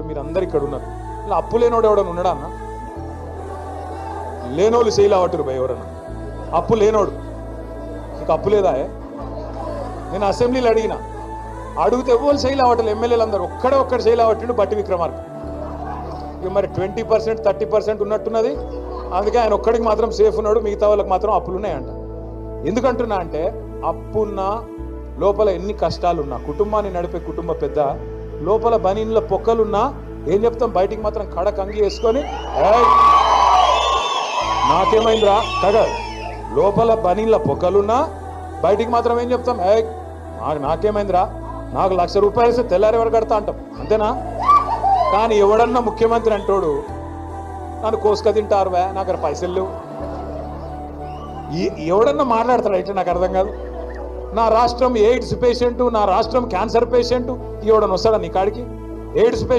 మీరు అందరు ఇక్కడ ఉన్నారు. ఇలా అప్పు లేనోడు ఎవడన్నా ఉన్నాడా అన్న? లేనోళ్ళు శైలి అవట్టురు భయ ఎవరన్నా? అప్పు లేనోడు నీకు అప్పు లేదా? నేను అసెంబ్లీలో అడిగితే ఎవ్వరు శైలి అవ్వట్లేదు. ఎమ్మెల్యేలు అందరూ ఒక్కడే శైలి అవ్వట్టిండు బట్టి విక్రమార్క. ఇక మరి 20% 30% ఉన్నట్టున్నది. అందుకే ఆయన ఒక్కడికి మాత్రం సేఫ్ ఉన్నాడు, మిగతా వాళ్ళకి మాత్రం అప్పులు ఉన్నాయంట. ఎందుకంటున్నా అంటే అప్పున్నా లోపల ఎన్ని కష్టాలున్నా, కుటుంబాన్ని నడిపే కుటుంబ పెద్ద లోపల బనీన్ల పొక్కలున్నా ఏం చెప్తాం, బయటికి మాత్రం కడక్ అంగి వేసుకొని నాకేమైందిరా కగ, లోపల బనీన్ల పొక్కలున్నా బయటికి మాత్రం ఏం చెప్తాం, నాకేమైందిరా, నాకు ₹1,00,000 ఇస్తే తెల్లారి ఎవరు కడతా అంటాం, అంతేనా? కానీ ఎవడన్నా ముఖ్యమంత్రి అంటోడు నన్ను కోసుక తింటారువా, నాకు అక్కడ పైసలు లేవు, ఎవడన్నా మాట్లాడతాడు అయితే నాకు అర్థం కాదు. నా రాష్ట్రం ఎయిడ్స్ పేషెంట్, నా రాష్ట్రం క్యాన్సర్ పేషెంట్, ఎవడన్నా వస్తాడా నీ కాడికి? AIDS patient